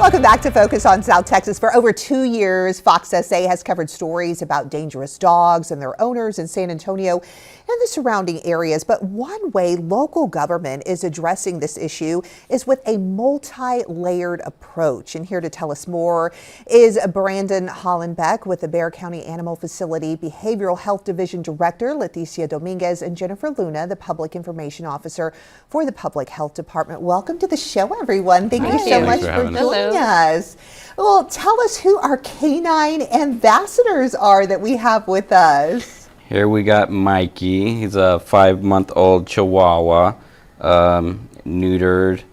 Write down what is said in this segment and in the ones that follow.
Welcome back to Focus on South Texas. For over 2 years, Fox SA has covered stories about dangerous dogs and their owners in San Antonio and the surrounding areas. But one way local government is addressing this issue is with a multi-layered approach. And here to tell us more is Brandon Hollenbeck with the Bexar County Animal Facility Behavioral Health Division Director, Leticia Dominguez, and Jennifer Luna, the Public Information Officer for the Public Health Department. Welcome to the show, everyone. Thank you so much for joining us. Well, tell us who our canine ambassadors are that we have with us. Here we got Mikey. He's a 5-month-old Chihuahua, neutered,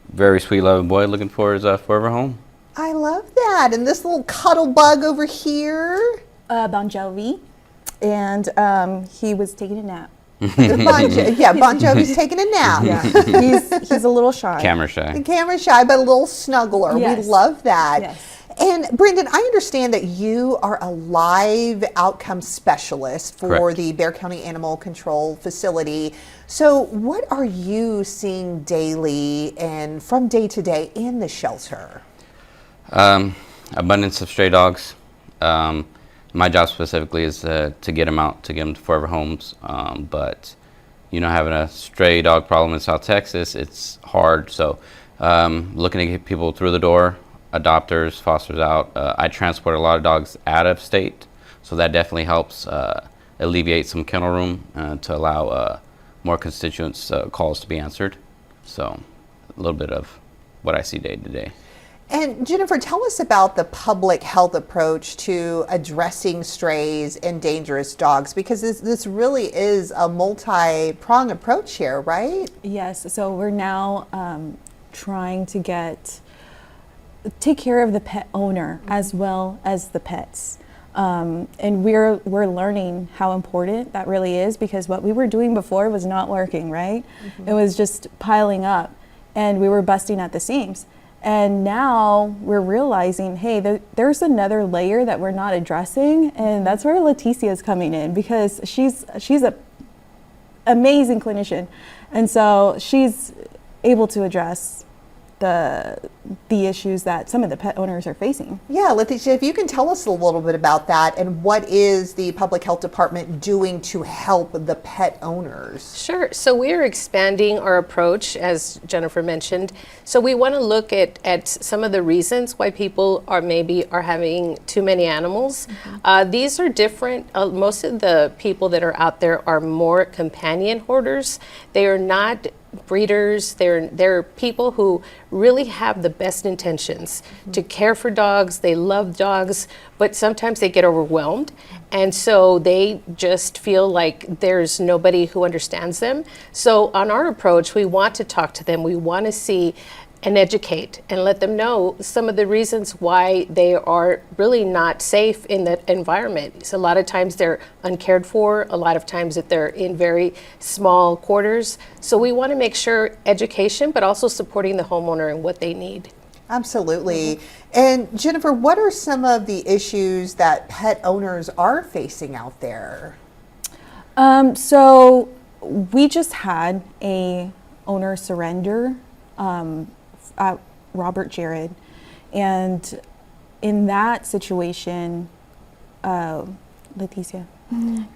very sweet, loving boy, looking for his forever home. I love that. And this little cuddle bug over here? Bon Jovi, and he was taking a nap. Bon Jovi's taking a nap. Yeah. he's a little shy. Camera shy. Camera shy, but a little snuggler. Yes. We love that. Yes. And Brendan, I understand that you are a live outcome specialist for Correct. the Bexar County Animal Control Facility. So what are you seeing daily and from day to day in the shelter? Abundance of stray dogs. My job specifically is to get them out, to get them to forever homes. But, having a stray dog problem in South Texas, it's hard. So looking to get people through the door, adopters, fosters out. I transport a lot of dogs out of state, so that definitely helps alleviate some kennel room to allow more constituents' calls to be answered. So a little bit of what I see day to day. And Jennifer, tell us about the public health approach to addressing strays and dangerous dogs, because this really is a multi-pronged approach here, right? Yes, so we're now trying to take care of the pet owner as well as the pets. And we're learning how important that really is, because what we were doing before was not working, right? Mm-hmm. It was just piling up and we were busting at the seams. And now we're realizing, hey, there's another layer that we're not addressing, and that's where Leticia is coming in, because she's a amazing clinician, and so she's able to address the issues that some of the pet owners are facing. Yeah, Leticia, if you can tell us a little bit about that, and what is the Public Health Department doing to help the pet owners? Sure. So we are expanding our approach, as Jennifer mentioned. So we want to look at some of the reasons why people are having too many animals. Mm-hmm. These are different. Most of the people that are out there are more companion hoarders. They are not breeders. They're people who really have the best intentions to care for dogs. They love dogs, but sometimes they get overwhelmed, and so they just feel like there's nobody who understands them. So on our approach, we want to talk to them. We want to see and educate and let them know some of the reasons why they are really not safe in that environment. So a lot of times they're uncared for, a lot of times that they're in very small quarters. So we want to make sure education, but also supporting the homeowner and what they need. Absolutely. And Jennifer, what are some of the issues that pet owners are facing out there? So we just had a owner surrender at Robert Jared, and in that situation, Leticia.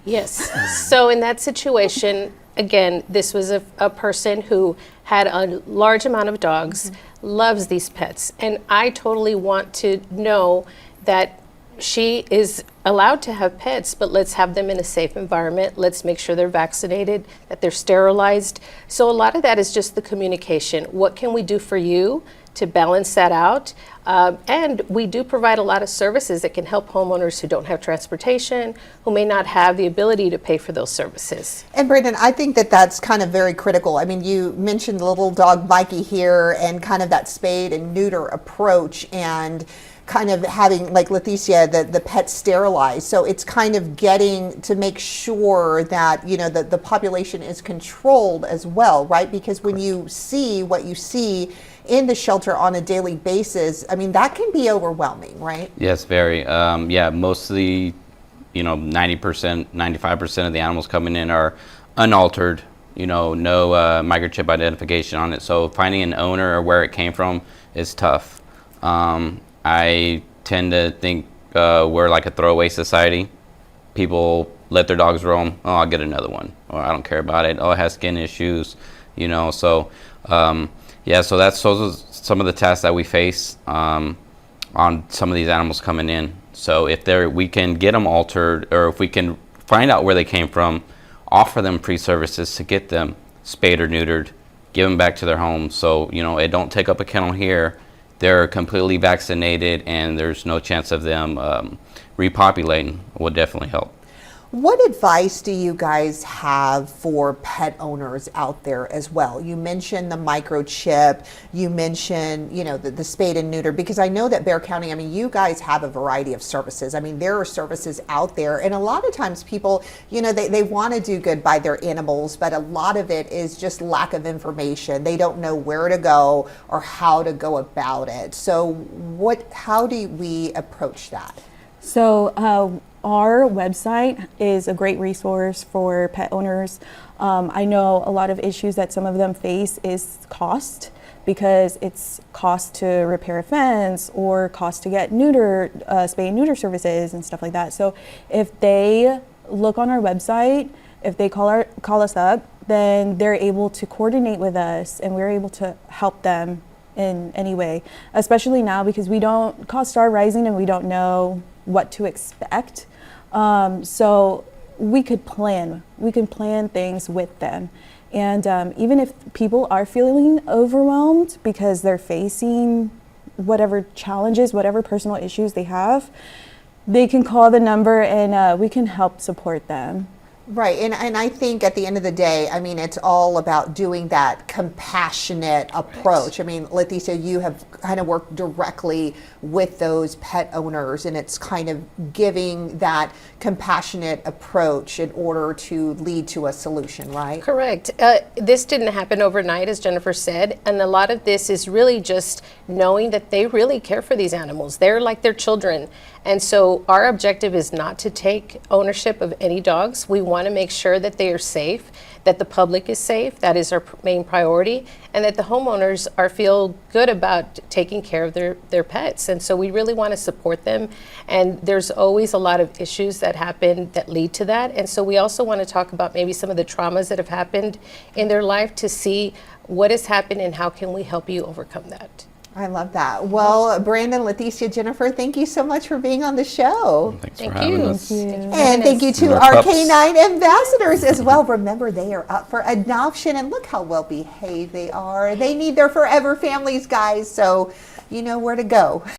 Yes. So in that situation, again, this was a person who had a large amount of dogs, loves these pets, and I totally want to know that she is allowed to have pets, but let's have them in a safe environment. Let's make sure they're vaccinated, that they're sterilized. So a lot of that is just the communication. What can we do for you to balance that out? And we do provide a lot of services that can help homeowners who don't have transportation, who may not have the ability to pay for those services. And Brandon, I think that that's kind of very critical. I mean, you mentioned the little dog Mikey here and kind of that spade and neuter approach, and kind of having, like Leticia, the pet sterilized. So it's kind of getting to make sure that, the population is controlled as well, right? Because when you see what you see in the shelter on a daily basis, I mean, that can be overwhelming, right? Yes, very. Most of the, 90%, 95% of the animals coming in are unaltered, no microchip identification on it. So finding an owner or where it came from is tough. I tend to think we're like a throwaway society. People let their dogs roam. Oh, I'll get another one, or I don't care about it. Oh, it has skin issues, you know. So yeah, so those are some of the tasks that we face on some of these animals coming in. So if we can get them altered, or if we can find out where they came from, offer them pre-services to get them spayed or neutered, give them back to their homes. So, you know, it don't take up a kennel here. They're completely vaccinated, and there's no chance of them repopulating. Would definitely help. What advice do you guys have for pet owners out there as well? You mentioned the microchip, you mentioned, you know, the spayed and neuter, because I know that Bexar County, I mean, you guys have a variety of services. I mean, there are services out there, and a lot of times people, you know, they want to do good by their animals, but a lot of it is just lack of information. They don't know where to go or how to go about it. So how do we approach that? So our website is a great resource for pet owners. I know a lot of issues that some of them face is cost, because it's cost to repair a fence or cost to get spay and neuter services and stuff like that. So if they look on our website, if they call us up, then they're able to coordinate with us, and we're able to help them in any way, especially now because costs are rising and we don't know what to expect. So we can plan things with them. And even if people are feeling overwhelmed because they're facing whatever challenges, whatever personal issues they have, they can call the number, and we can help support them. Right, and I think at the end of the day, I mean, it's all about doing that compassionate approach. I mean, Leticia, you have kind of worked directly with those pet owners, and it's kind of giving that compassionate approach in order to lead to a solution, right? Correct. This didn't happen overnight, as Jennifer said, and a lot of this is really just knowing that they really care for these animals. They're like their children. And so our objective is not to take ownership of any dogs. We want to make sure that they are safe, that the public is safe. That is our main priority, and that the homeowners feel good about taking care of their pets. And so we really want to support them. And there's always a lot of issues that happen that lead to that. And so we also want to talk about maybe some of the traumas that have happened in their life, to see what has happened and how can we help you overcome that. I love that. Well, Brandon, Leticia, Jennifer, thank you so much for being on the show. Thanks Thank for having you. us. And thank you to And our our pups. canine ambassadors as well. Remember, they are up for adoption, and look how well behaved they are. They need their forever families, guys, so you know where to go.